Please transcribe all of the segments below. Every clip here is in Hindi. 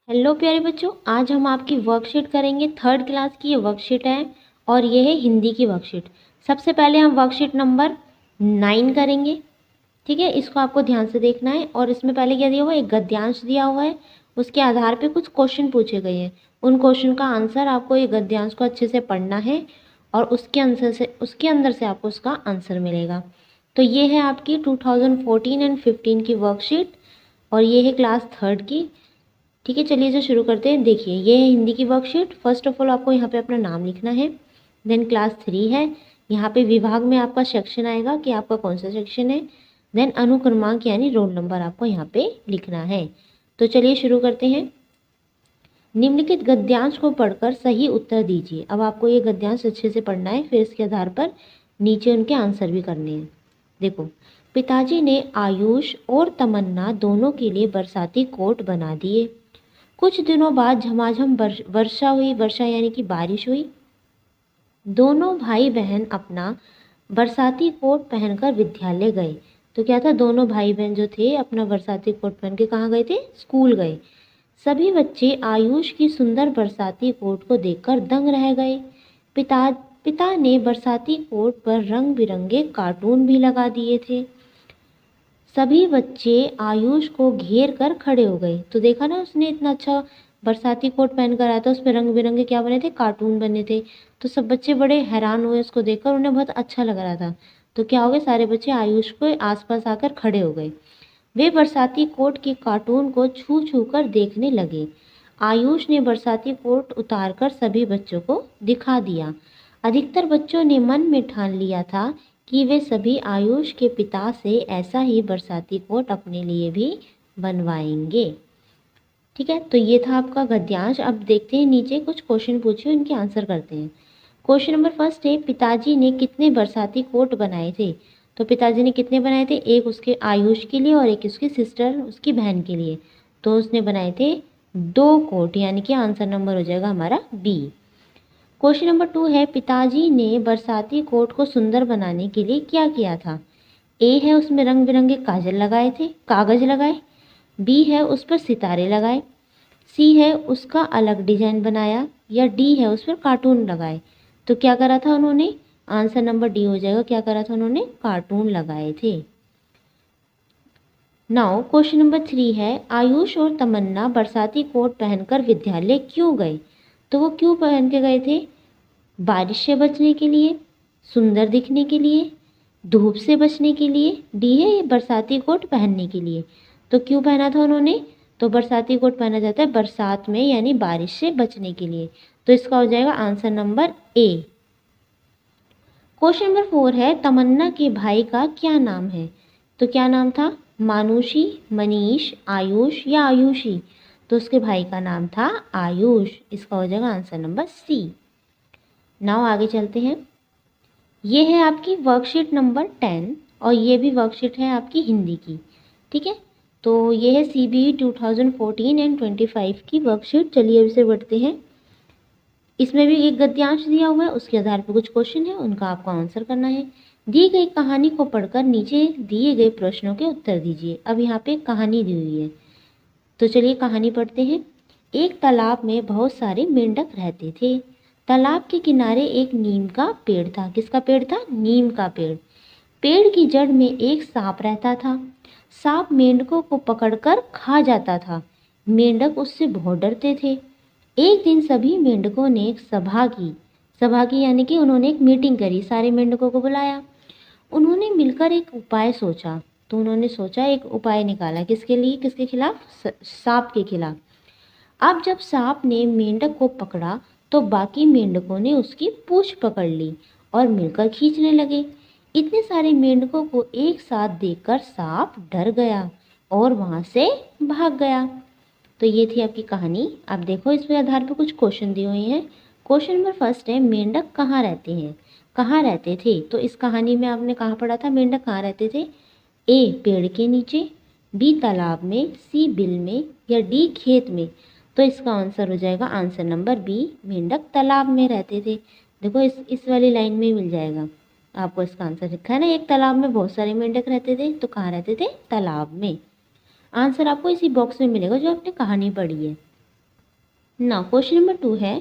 हेलो प्यारे बच्चों, आज हम आपकी वर्कशीट करेंगे। थर्ड क्लास की ये वर्कशीट है और ये है हिंदी की वर्कशीट। सबसे पहले हम वर्कशीट नंबर 9 करेंगे। ठीक है, इसको आपको ध्यान से देखना है। और इसमें पहले क्या दिया हुआ है, एक गद्यांश दिया हुआ है, उसके आधार पे कुछ क्वेश्चन पूछे गए हैं। उन क्वेश्चन का आंसर आपको ये गद्यांश को अच्छे से पढ़ना है और उसके अंदर से आपको उसका आंसर मिलेगा। तो ये है आपकी 2014 एंड 15 की वर्कशीट और ये है क्लास थर्ड की। ठीक है, चलिए जो शुरू करते हैं। देखिए, ये है हिंदी की वर्कशीट। फर्स्ट ऑफ ऑल आपको यहाँ पे अपना नाम लिखना है। देन क्लास 3 है, यहाँ पे विभाग में आपका सेक्शन आएगा कि आपका कौन सा सेक्शन है। देन अनुक्रमांक यानी रोल नंबर आपको यहाँ पे लिखना है। तो चलिए शुरू करते हैं। निम्नलिखित गद्यांश को पढ़कर सही उत्तर दीजिए। अब आपको ये गद्यांश अच्छे से पढ़ना है, फिर इसके आधार पर नीचे उनके आंसर भी करने हैं। देखो, पिताजी ने आयुष और तमन्ना दोनों के लिए बरसाती कोट बना दिए। कुछ दिनों बाद झमाझम वर्षा हुई। वर्षा यानी कि बारिश हुई। दोनों भाई बहन अपना बरसाती कोट पहनकर विद्यालय गए। तो क्या था, दोनों भाई बहन जो थे अपना बरसाती कोट पहन के कहाँ गए थे, स्कूल गए। सभी बच्चे आयुष की सुंदर बरसाती कोट को देखकर दंग रह गए। पिता पिता ने बरसाती कोट पर रंग बिरंगे कार्टून भी लगा दिए थे। सभी बच्चे आयुष को घेर कर खड़े हो गए। तो देखा ना, उसने इतना अच्छा बरसाती कोट पहन कर आया था, उस पर रंग बिरंगे क्या बने थे, कार्टून बने थे। तो सब बच्चे बड़े हैरान हुए उसको देखकर, उन्हें बहुत अच्छा लग रहा था। तो क्या हो गए, सारे बच्चे आयुष के आसपास आकर खड़े हो गए। वे बरसाती कोट के कार्टून को छू छू कर देखने लगे। आयुष ने बरसाती कोट उतारकर सभी बच्चों को दिखा दिया। अधिकतर बच्चों ने मन में ठान लिया था कि वे सभी आयुष के पिता से ऐसा ही बरसाती कोट अपने लिए भी बनवाएंगे। ठीक है, तो ये था आपका गद्यांश। अब देखते हैं नीचे कुछ क्वेश्चन पूछे, उनके आंसर करते हैं। क्वेश्चन नंबर फर्स्ट है, पिताजी ने कितने बरसाती कोट बनाए थे। तो पिताजी ने कितने बनाए थे, एक उसके आयुष के लिए और एक उसकी सिस्टर, उसकी बहन के लिए। तो उसने बनाए थे 2 कोट, यानी कि आंसर नंबर हो जाएगा हमारा बी। क्वेश्चन नंबर 2 है, पिताजी ने बरसाती कोट को सुंदर बनाने के लिए क्या किया था। ए है, उसमें रंग बिरंगे काजल लगाए थे, कागज लगाए। बी है, उस पर सितारे लगाए। सी है, उसका अलग डिजाइन बनाया। या डी है, उस पर कार्टून लगाए। तो क्या करा था उन्होंने, आंसर नंबर डी हो जाएगा। क्या करा था उन्होंने, कार्टून लगाए थे। नाउ क्वेश्चन नंबर 3 है, आयुष और तमन्ना बरसाती कोट पहनकर विद्यालय क्यों गए। तो वो क्यों पहन के गए थे, बारिश से बचने के लिए, सुंदर दिखने के लिए, धूप से बचने के लिए। डी है, ये बरसाती कोट पहनने के लिए। तो क्यों पहना था उन्होंने, तो बरसाती कोट पहना जाता है बरसात में, यानी बारिश से बचने के लिए। तो इसका हो जाएगा answer number A. Question number 4 है, तमन्ना के भाई का क्या नाम है। तो क्या नाम था, मानुषी, मनीष, आयुष या आयुषी। तो उसके भाई का नाम था आयुष। इसका हो जाएगा आंसर नंबर सी। नाउ आगे चलते हैं। ये है आपकी वर्कशीट नंबर 10 और ये भी वर्कशीट है आपकी हिंदी की। ठीक है, तो ये है CBE 2014 एंड 25 की वर्कशीट। चलिए अब इसे बढ़ते हैं। इसमें भी एक गद्यांश दिया हुआ है, उसके आधार पर कुछ क्वेश्चन है, उनका आपको आंसर करना है। दी गई कहानी को पढ़कर नीचे दिए गए प्रश्नों के उत्तर दीजिए। अब यहाँ पे एक कहानी दी हुई है, तो चलिए कहानी पढ़ते हैं। एक तालाब में बहुत सारे मेंढक रहते थे। तालाब के किनारे एक नीम का पेड़ था। किसका पेड़ था, नीम का पेड़। पेड़ की जड़ में एक सांप रहता था। सांप मेंढकों को पकड़कर खा जाता था। मेंढक उससे बहुत डरते थे। एक दिन सभी मेंढकों ने एक सभा की यानी कि उन्होंने एक मीटिंग करी, सारे मेंढकों को बुलाया। उन्होंने मिलकर एक उपाय सोचा। तो उन्होंने सोचा, एक उपाय निकाला, किसके लिए, किसके खिलाफ, सांप के खिलाफ। अब जब सांप ने मेंढक को पकड़ा तो बाकी मेंढकों ने उसकी पूंछ पकड़ ली और मिलकर खींचने लगे। इतने सारे मेंढकों को एक साथ देखकर सांप डर गया और वहां से भाग गया। तो ये थी आपकी कहानी। अब देखो, इसके आधार पर कुछ क्वेश्चन दिए हुए हैं। क्वेश्चन नंबर फर्स्ट है, मेंढक कहाँ रहते हैं, कहाँ रहते थे। तो इस कहानी में आपने कहाँ पढ़ा था, मेंढक कहाँ रहते थे। ए, पेड़ के नीचे। बी, तालाब में। सी, बिल में। या डी, खेत में। तो इसका आंसर हो जाएगा आंसर नंबर बी, मेंढक तालाब में रहते थे। देखो, इस वाली लाइन में मिल जाएगा आपको इसका आंसर। लिखा है ना, एक तालाब में बहुत सारे मेंढक रहते थे, तो कहाँ रहते थे, तालाब में। आंसर आपको इसी बॉक्स में मिलेगा जो आपने कहानी पढ़ी है। ना क्वेश्चन नंबर 2 है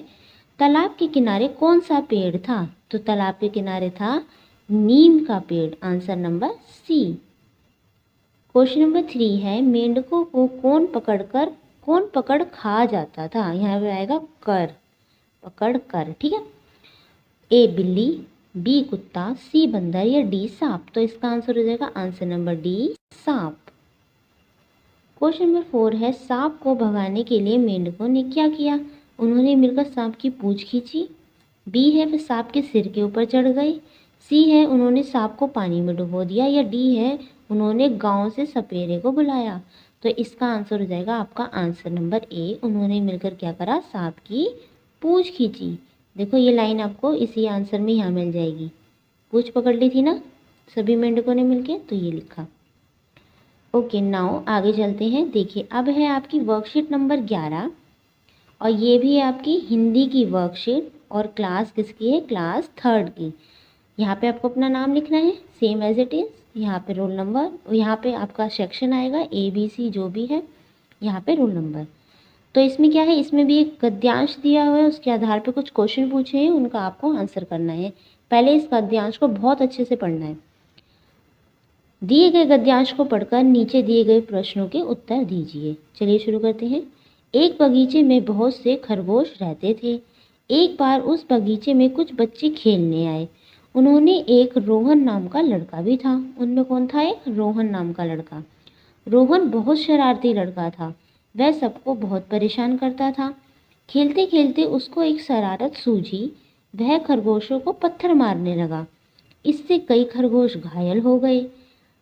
तालाब के किनारे कौन सा पेड़ था? तो तालाब के किनारे था नीम का पेड़, answer number C. Question number 3 है मेंढकों को कौन पकड़ खा जाता था? यहाँ पे आएगा कर, पकड़ कर, ठीक है। ए बिल्ली, बी कुत्ता, सी बंदर या डी सांप? तो इसका आंसर हो जाएगा आंसर नंबर डी सांप। क्वेश्चन नंबर 4 है सांप को भगाने के लिए मेंढकों ने क्या किया? उन्होंने मिलकर सांप की पूंछ खींची, बी है वे सांप के सिर के ऊपर चढ़ गए, सी है उन्होंने सांप को पानी में डुबो दिया या डी है उन्होंने गांव से सपेरे को बुलाया? तो इसका आंसर हो जाएगा आपका आंसर नंबर ए, उन्होंने मिलकर क्या करा? सांप की पूंछ खींची। देखो ये लाइन आपको इसी आंसर में यहाँ मिल जाएगी, पूंछ पकड़ ली थी ना सभी मेंढकों ने मिलके, तो ये लिखा। ओके नाउ आगे चलते हैं। देखिए अब है आपकी वर्कशीट नंबर 11 और ये भी है आपकी हिंदी की वर्कशीट और क्लास किसकी है? क्लास 3rd की। यहाँ पे आपको अपना नाम लिखना है सेम एज इट इज़, यहाँ पे रोल नंबर, यहाँ पे आपका सेक्शन आएगा ABC जो भी है, यहाँ पे रोल नंबर। तो इसमें क्या है, इसमें भी एक गद्यांश दिया हुआ है, उसके आधार पे कुछ क्वेश्चन पूछे हैं, उनका आपको आंसर करना है। पहले इस गद्यांश को बहुत अच्छे से पढ़ना है। दिए गए गद्यांश को पढ़कर नीचे दिए गए प्रश्नों के उत्तर दीजिए। चलिए शुरू करते हैं। एक बगीचे में बहुत से खरगोश रहते थे। एक बार उस बगीचे में कुछ बच्चे खेलने आए। उन्होंने एक रोहन नाम का लड़का भी था। उनमें कौन था? एक रोहन नाम का लड़का। रोहन बहुत शरारती लड़का था। वह सबको बहुत परेशान करता था। खेलते खेलते उसको एक शरारत सूझी। वह खरगोशों को पत्थर मारने लगा। इससे कई खरगोश घायल हो गए।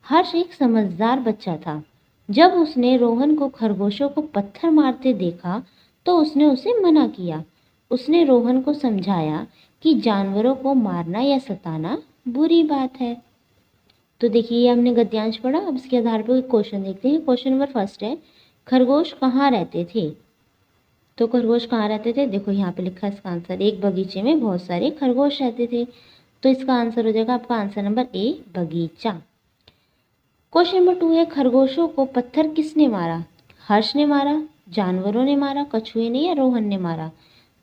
हर्ष एक समझदार बच्चा था। जब उसने रोहन को खरगोशों को पत्थर मारते देखा तो उसने उसे मना किया। उसने रोहन को समझाया कि जानवरों को मारना या सताना बुरी बात है। तो देखिए हमने गद्यांश पढ़ा, अब इसके आधार पर क्वेश्चन देखते हैं। क्वेश्चन नंबर 1 है खरगोश कहाँ रहते थे? तो खरगोश कहाँ रहते थे? देखो यहाँ पे लिखा है इसका आंसर, एक बगीचे में बहुत सारे खरगोश रहते थे। तो इसका आंसर हो जाएगा आपका आंसर नंबर ए, बगीचा। क्वेश्चन नंबर 2 है खरगोशों को पत्थर किसने मारा? हर्ष ने मारा, जानवरों ने मारा, कछुए ने या रोहन ने मारा?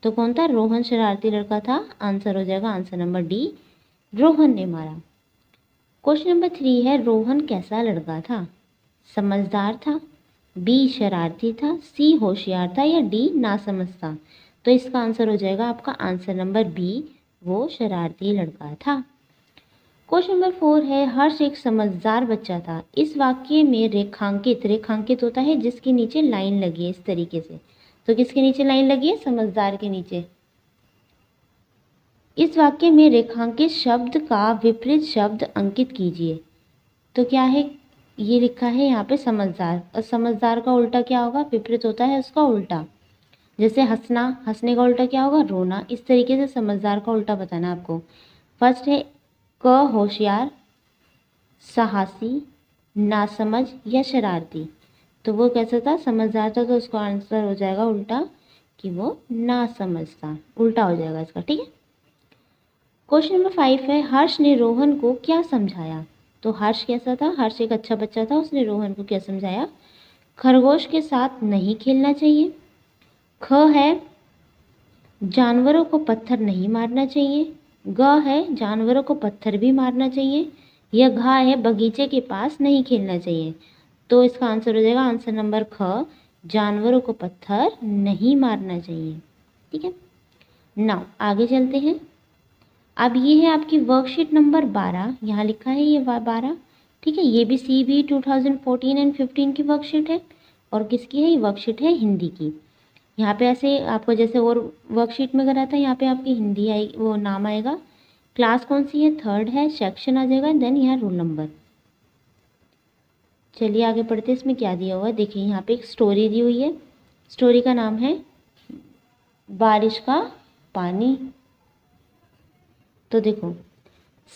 तो कौन था? रोहन शरारती लड़का था। आंसर हो जाएगा आंसर नंबर डी, रोहन ने मारा। क्वेश्चन नंबर 3 है रोहन कैसा लड़का था? समझदार था, बी शरारती था, सी होशियार था या डी नासमझ था? तो इसका आंसर हो जाएगा आपका आंसर नंबर बी, वो शरारती लड़का था। क्वेश्चन नंबर 4 है हर्ष एक समझदार बच्चा था। इस वाक्य में रेखांकित होता है जिसके नीचे लाइन लगी है इस तरीके से। तो किसके नीचे लाइन लगी है? समझदार के नीचे। इस वाक्य में रेखांकित शब्द का विपरीत शब्द अंकित कीजिए। तो क्या है? ये लिखा है यहाँ पे समझदार, और समझदार का उल्टा क्या होगा? विपरीत होता है उसका उल्टा। जैसे हंसना, हंसने का उल्टा क्या होगा? रोना। इस तरीके से समझदार का उल्टा बताना आपको। फर्स्ट है क होशियार, साहसी, नासमझ या शरारती? तो वो कैसा था? समझदार था, तो उसका आंसर हो जाएगा उल्टा कि वो नासमझ था, उल्टा हो जाएगा इसका, ठीक है। क्वेश्चन नंबर 5 है हर्ष ने रोहन को क्या समझाया? तो हर्ष कैसा था? हर्ष एक अच्छा बच्चा था, उसने रोहन को क्या समझाया? खरगोश के साथ नहीं खेलना चाहिए। ख है जानवरों को पत्थर नहीं मारना चाहिए। ग है जानवरों को पत्थर भी मारना चाहिए। या घा है बगीचे के पास नहीं खेलना चाहिए। तो इसका आंसर हो जाएगा आंसर नंबर ख, जानवरों को पत्थर नहीं मारना चाहिए, ठीक है। नाउ आगे चलते हैं। अब ये है आपकी वर्कशीट नंबर 12, यहाँ लिखा है ये 12, ठीक है। ये भी CB 2014 एंड 15 की वर्कशीट है। और किसकी है? ये वर्कशीट है हिंदी की। यहाँ पे ऐसे आपको जैसे और वर्कशीट में करा था, यहाँ पे आपकी हिंदी आई, वो नाम आएगा, क्लास कौन सी है? 3rd है, सेक्शन आ जाएगा, देन यहाँ रोल नंबर। चलिए आगे पढ़ते हैं। इसमें क्या दिया हुआ है देखिए, यहाँ पे एक स्टोरी दी हुई है। स्टोरी का नाम है बारिश का पानी। तो देखो,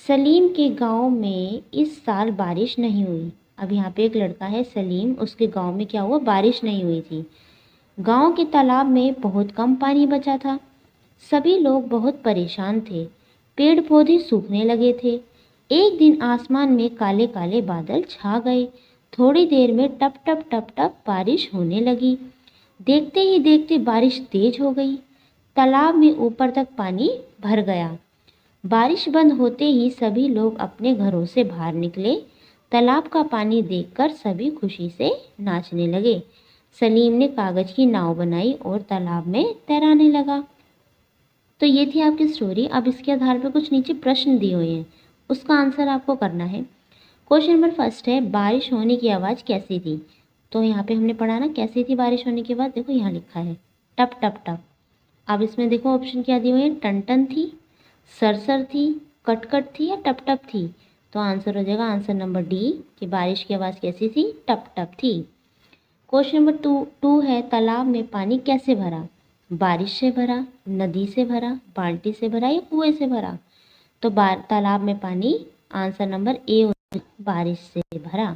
सलीम के गांव में इस साल बारिश नहीं हुई। अब यहाँ पे एक लड़का है सलीम, उसके गांव में क्या हुआ? बारिश नहीं हुई थी। गांव के तालाब में बहुत कम पानी बचा था। सभी लोग बहुत परेशान थे। पेड़ पौधे सूखने लगे थे। एक दिन आसमान में काले काले बादल छा गए। थोड़ी देर में टप टप टप टप बारिश होने लगी। देखते ही देखते बारिश तेज हो गई। तालाब में ऊपर तक पानी भर गया। बारिश बंद होते ही सभी लोग अपने घरों से बाहर निकले। तालाब का पानी देखकर सभी खुशी से नाचने लगे। सलीम ने कागज की नाव बनाई और तालाब में तैराने लगा। तो ये थी आपकी स्टोरी। अब इसके आधार पर कुछ नीचे प्रश्न दिए हुए हैं, उसका आंसर आपको करना है। क्वेश्चन नंबर फर्स्ट है, बारिश होने की आवाज़ कैसी थी? तो यहाँ पे हमने पढ़ा ना कैसी थी बारिश होने के बाद, देखो यहाँ लिखा है टप टप टप। अब इसमें देखो ऑप्शन क्या दिए हुए हैं, टन टन थी, सरसर थी, कट कट थी या टप टप थी। तो आंसर हो जाएगा आंसर नंबर डी कि बारिश की आवाज़ कैसी थी, टप टप थी। क्वेश्चन नंबर टू है, तालाब में पानी कैसे भरा? बारिश से भरा, नदी से भरा, बाल्टी से भरा या कुएं से भरा? तो तालाब में पानी आंसर नंबर ए बारिश से भरा।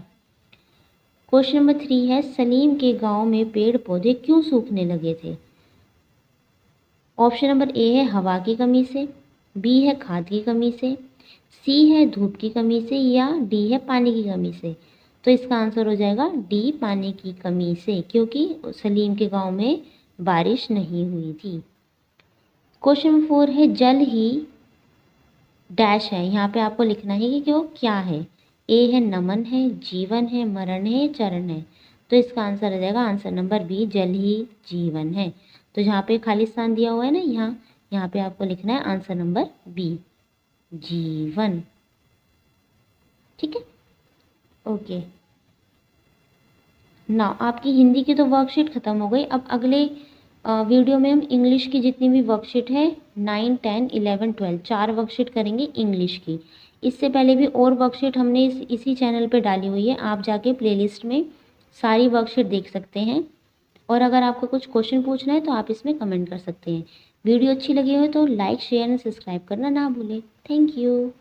क्वेश्चन नंबर 3 है, सलीम के गांव में पेड़ पौधे क्यों सूखने लगे थे? ऑप्शन नंबर ए है हवा की कमी से, बी है खाद की कमी से, सी है धूप की कमी से या डी है पानी की कमी से। तो इसका आंसर हो जाएगा डी पानी की कमी से, क्योंकि सलीम के गांव में बारिश नहीं हुई थी। क्वेश्चन नंबर 4 है, जल ही डैश है। यहाँ पे आपको लिखना है कि वो क्या है। ए है नमन है, जीवन है, मरण है, चरण है। तो इसका आंसर हो जाएगा आंसर नंबर बी, जल ही जीवन है। तो जहाँ पे खाली स्थान दिया हुआ है ना, यहाँ पे आपको लिखना है आंसर नंबर बी, जीवन। ठीक है, ओके। ना आपकी हिंदी की तो वर्कशीट ख़त्म हो गई। अब अगले वीडियो में हम इंग्लिश की जितनी भी वर्कशीट है 9, 10, 11, 12 4 वर्कशीट करेंगे इंग्लिश की। इससे पहले भी और वर्कशीट हमने इसी चैनल पे डाली हुई है, आप जाके प्लेलिस्ट में सारी वर्कशीट देख सकते हैं। और अगर आपको कुछ क्वेश्चन पूछना है तो आप इसमें कमेंट कर सकते हैं। वीडियो अच्छी लगी हो तो लाइक, शेयर एंड सब्सक्राइब करना ना भूलें। Thank you.